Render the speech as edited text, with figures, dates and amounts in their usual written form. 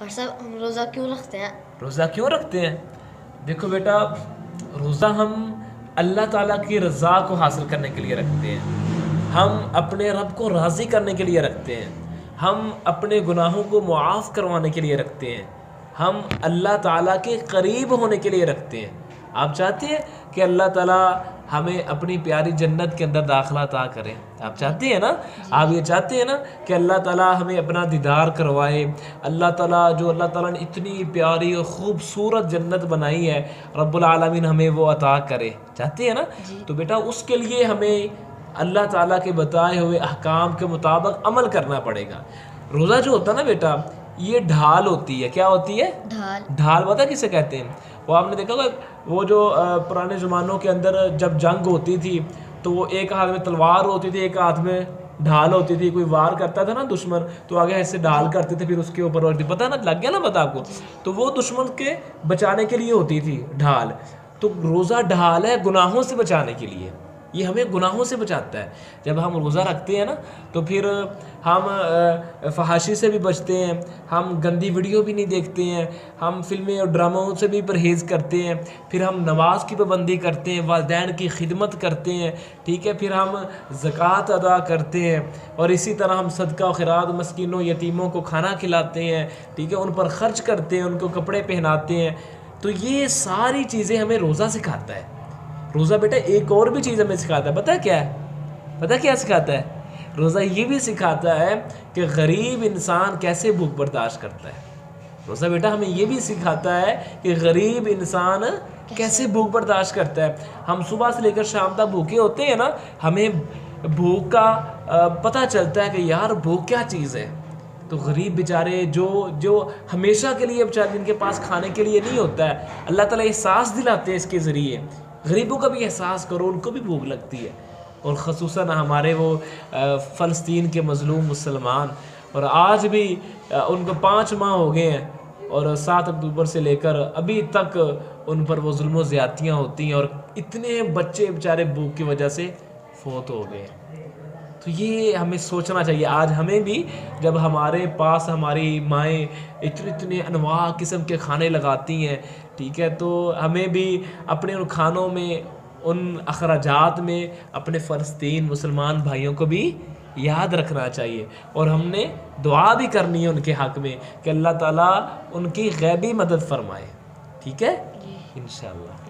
اور صاحب ہم روزہ کیوں رکھتے ہیں؟ روزہ کیوں رکھتے ہیں؟ دیکھو بیٹا، روزہ ہم اللہ تعالیٰ کی رضا کو حاصل کرنے کے لیے رکھتے ہیں، ہم اپنے رب کو راضی کرنے کے لیے رکھتے ہیں، ہم اپنے گناہوں کو معاف کروانے کے لیے رکھتے ہیں، ہم اللہ تعالیٰ کے قریب ہونے کے لیے رکھتے ہیں۔ آپ چاہتے ہیں کہ اللہ تعالیٰ ہمیں اپنی پیاری جنت کے اندر داخلہ عطا کرے؟ آپ چاہتے ہیں نا؟ آپ یہ چاہتے ہیں نا کہ اللہ تعالیٰ ہمیں اپنا دیدار کروائے؟ اللہ تعالیٰ نے اتنی پیاری اور خوبصورت جنت بنائی ہے، رب العالمین ہمیں وہ عطا کرے، چاہتے ہیں نا؟ تو بیٹا اس کے لیے ہمیں اللہ تعالیٰ کے بتائے ہوئے احکام کے مطابق عمل کرنا پڑے گا۔ روزہ جو ہوتا ہے نا بیٹا، یہ ڈھال ہوتی ہے۔ کیا ہوتی ہے؟ ڈھال پتہ کسے کہتے ہیں؟ وہ آپ نے دیکھا ہوگا، وہ جو پرانے زمانوں کے اندر جب جنگ ہوتی تھی تو وہ ایک ہاتھ میں تلوار ہوتی تھی، ایک ہاتھ میں ڈھال ہوتی تھی۔ کوئی وار کرتا تھا نا دشمن تو آگے ایسے ڈھال کرتے تھے، پھر اس کے اوپر ہوتی، پتہ نا لگ گیا نا پتہ آپ کو؟ تو وہ دشمن کے بچانے کے لیے ہوتی تھی ڈھال۔ تو روزہ ڈھال ہے گناہوں سے بچانے کے لیے، یہ ہمیں گناہوں سے بچاتا ہے۔ جب ہم روزہ رکھتے ہیں نا تو پھر ہم فحاشی سے بھی بچتے ہیں، ہم گندی ویڈیو بھی نہیں دیکھتے ہیں، ہم فلمیں اور ڈراموں سے بھی پرہیز کرتے ہیں، پھر ہم نماز کی پابندی کرتے ہیں، والدین کی خدمت کرتے ہیں، ٹھیک ہے، پھر ہم زکوٰۃ ادا کرتے ہیں، اور اسی طرح ہم صدقہ و خیرات مسکینوں یتیموں کو کھانا کھلاتے ہیں، ٹھیک ہے، ان پر خرچ کرتے ہیں، ان کو کپڑے پہناتے ہیں۔ تو یہ ساری چیزیں ہمیں روزہ سکھاتا ہے۔ روزہ بیٹا ایک اور بھی چیز ہمیں سکھاتا ہے، پتہ کیا ہے؟ پتہ کیا سکھاتا ہے؟ روزہ یہ بھی سکھاتا ہے کہ غریب انسان کیسے بھوک برداشت کرتا ہے۔ روزہ بیٹا ہمیں یہ بھی سکھاتا ہے کہ غریب انسان کیسے بھوک برداشت کرتا ہے۔ ہم صبح سے لے کر شام تک بھوکے ہوتے ہیں نا، ہمیں بھوک کا پتہ چلتا ہے کہ یار بھوک کیا چیز ہے۔ تو غریب بیچارے جو ہمیشہ کے لیے بیچارے جن کے پاس کھانے کے لیے نہیں ہوتا ہے، اللہ تعالیٰ احساس دلاتے ہیں اس کے ذریعے، غریبوں کا بھی احساس کرو، ان کو بھی بھوک لگتی ہے۔ اور خصوصاً ہمارے وہ فلسطین کے مظلوم مسلمان، اور آج بھی ان کو 5 ماہ ہو گئے ہیں، اور 7 اکتوبر سے لے کر ابھی تک ان پر وہ ظلم و زیادتیاں ہوتی ہیں، اور اتنے بچے بیچارے بھوک کی وجہ سے فوت ہو گئے۔ تو یہ ہمیں سوچنا چاہیے، آج ہمیں بھی جب ہمارے پاس ہماری مائیں اتنے انواع قسم کے کھانے لگاتی ہیں، ٹھیک ہے، تو ہمیں بھی اپنے ان کھانوں میں، ان اخراجات میں اپنے فلسطین مسلمان بھائیوں کو بھی یاد رکھنا چاہیے، اور ہم نے دعا بھی کرنی ہے ان کے حق میں کہ اللہ تعالیٰ ان کی غیبی مدد فرمائے، ٹھیک ہے، انشاءاللہ۔